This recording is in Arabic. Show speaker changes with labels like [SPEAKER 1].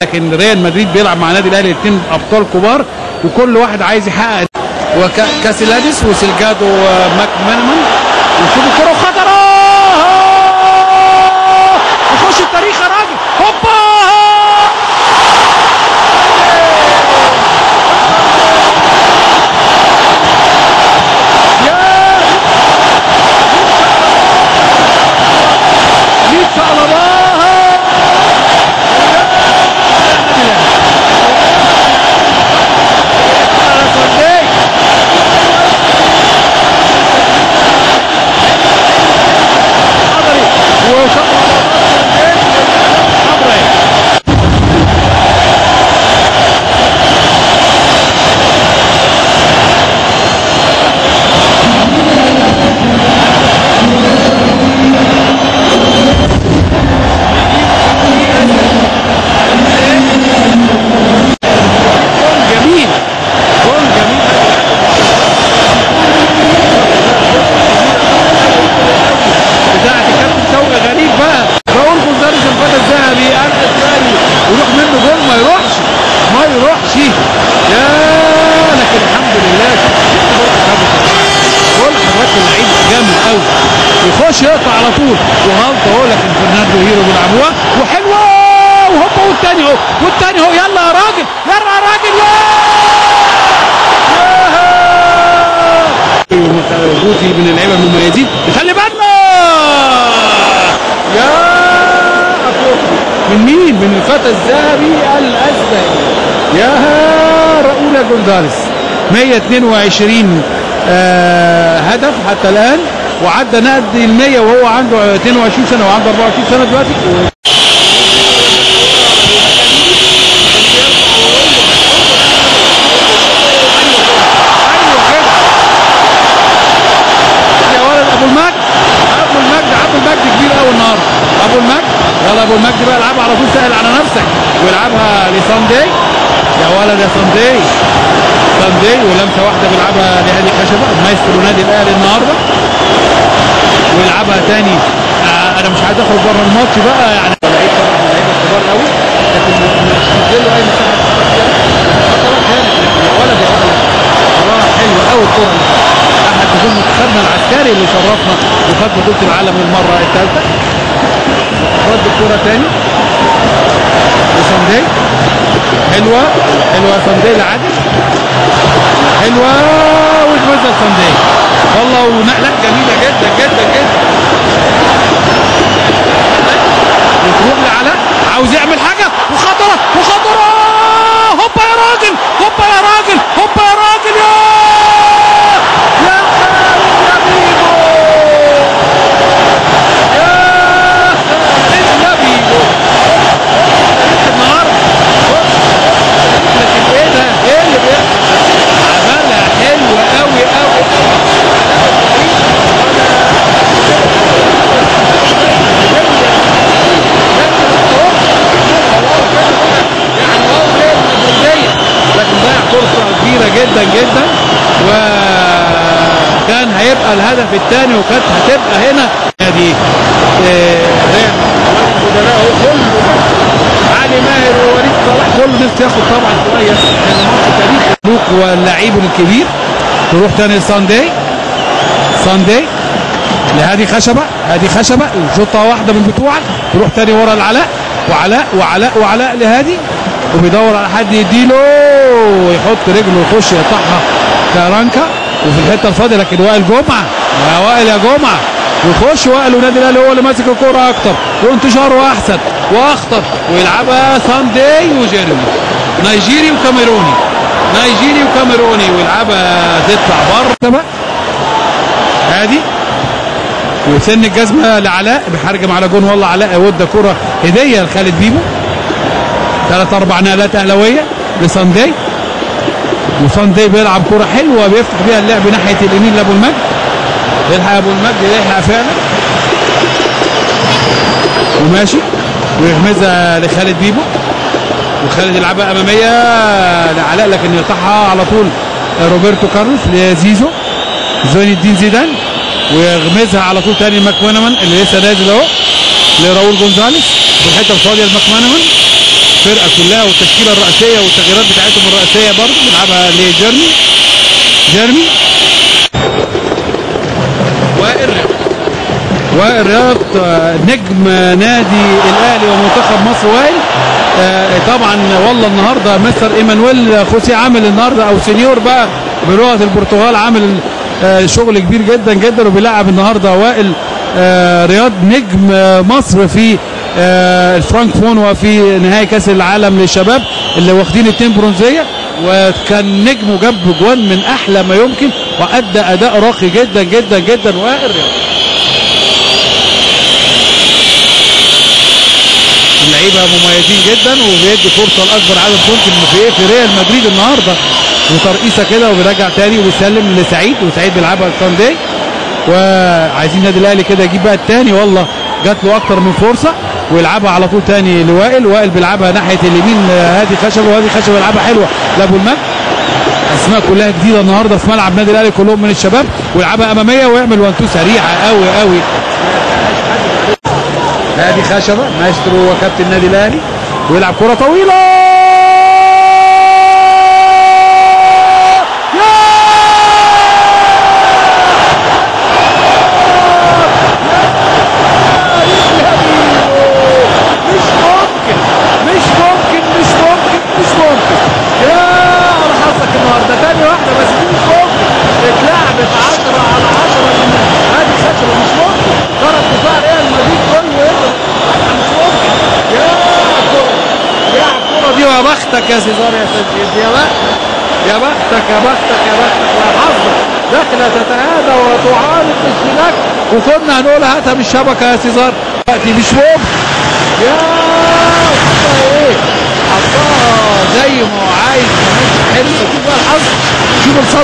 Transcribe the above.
[SPEAKER 1] لكن ريال مدريد بيلعب مع نادي الاهلي، الاثنين ابطال كبار وكل واحد عايز يحقق. وكاسيلاديس وسيلجادو ماكمانمان، وشوف الكره خطره يخش التاريخ يا راجل. هوبا يخش يقطع على طول وغلطه اهو، لكن فرناندو هيرو بيلعبوها وحلوه وهوبا والتاني اهو والتاني اهو. يلا يا راجل يلا يا راجل يا جوتي من اللعيبه المميزين. خلي بالنا يا من مين؟ من الفتى الذهبي الاسباني يا راؤول جونزاليس. 122 هدف حتى الان، وعدى نادي ال100 وهو عنده 22 سنه وعنده 24 سنه دلوقتي. يا ولد ابو المجد، ابو المجد كبير قوي النهارده. ابو المجد يلا ابو المجد بقى العبها على طول، سهل على نفسك ويلعبها لساندي. يا ولد يا ساندي ولمسه واحده بيلعبها لهادي خشبه مايسترو نادي الاهلي النهارده، ويلعبها تاني. انا مش عايز اخرج بره الماتش بقى، يعني لعيب طبعا من اللعيبه الكبار قوي، لكن مش مديله اي مساحه يا ولد يا ولد. كوره حلوه قوي الكوره، احد نجوم منتخبنا العسكري اللي شرفنا وخد بطوله العالم للمره الثالثه. رد الكوره تاني لساندي، حلوه ساندي لعادل، حلوه وتوزع ساندي والله، ونقله جميله جدا جدا جدا. وتروح لعلاء عاوز يعمل حاجه وخطره هوبا يا راجل هوبا يا راجل هوبا يا راجل يا بيبو يا بيبو النهارده. لكن ايه ده؟ ايه اللي بيحصل؟ عملها حلوه قوي قوي. لكن ضيع فرصه كبيره جدا جدا، وكان هيبقى الهدف الثاني، وكانت هتبقى هنا نادي ريال المدراء كله علي ماهر ووليد صلاح كله نفسه ياخد طبعا كويس، كان ماتش تاريخي. لوك واللعيب الكبير. تروح تاني لساندي لهادي خشبه شوطه واحده من بتوعك. تروح تاني ورا العلاء وعلاء لهادي، وبيدور على حد يديله ويحط رجله ويخش يقطعها كارانكا وفي الحته الفاضيه، لكن وائل جمعه يا جمعه ويخش وائل ونادي الاهلي هو اللي ماسك الكوره اكتر وانتشاره احسن واخطر، ويلعبها ساندي وجيرمي نيجيري وكاميروني ويلعبها تطلع بره هادي، وسن الجزمه لعلاء بيحرجم على جون. والله علاء ودى كوره هديه لخالد بيبو. 3-4 نقلات اهلاويه لساندي، وساندي بيلعب كوره حلوه بيفتح بيها اللعب ناحيه اليمين لابو المجد. يلحق ابو المجد، يلحق فعلا وماشي ويغمزها لخالد بيبو، وخالد يلعبها اماميه لعلاء لكن يقطعها على طول روبرتو كارلوس لزيزو زين الدين زيدان، ويغمزها على طول تاني ماكمانمان اللي لسه نازل اهو لراؤول جونزاليس في الحته الفاضيه لماكمانمان. الفرقه كلها والتشكيله الرئيسيه والتغييرات بتاعتهم الرئيسيه برضه بيلعبها جيرمي وائل رياض نجم نادي الاهلي ومنتخب مصر. وائل طبعا والله النهارده مستر ايمانويل خوسيه عامل النهارده او سينيور بقى بلغه البرتغال عامل شغل كبير جدا جدا وبيلعب النهارده وائل رياض نجم مصر في الفرانكفون وفي نهائي كاس العالم للشباب اللي واخدين 2 برونزيه، وكان نجم وجاب جوان من احلى ما يمكن وادى اداء راقي جدا جدا جدا. وائل رياض اللعيبه مميزين جدا وبيدي فرصه لاكبر عدد ممكن في ريال مدريد النهارده وترقيصه كده وبيرجع تاني وبيسلم لسعيد وسعيد بيلعبها لساندي، وعايزين النادي الاهلي كده يجيب بقى الثاني. والله جات له اكتر من فرصه ويلعبها على طول تاني وائل بيلعبها ناحيه اليمين هادي خشبه وهادي خشبه يلعبها حلوه لابو المجد. اسماء كلها جديده النهارده في ملعب النادي الاهلي كلهم من الشباب ويلعبها اماميه ويعمل 1 2 سريعه قوي قوي. هادي خشبه مايسترو وكابتن النادي الاهلي ويلعب كره طويله يا بختك يا سيزار يا سيد، يا بختك يا حظك داخله تتهادى وتعانق الشباك وكنا هنقول هاتها من الشبكه يا سيزار دلوقتي مش ممكن. يا ايه حطها زي ما هو عايز كمان حلو. شوف بقى الحظ، شوف الصدر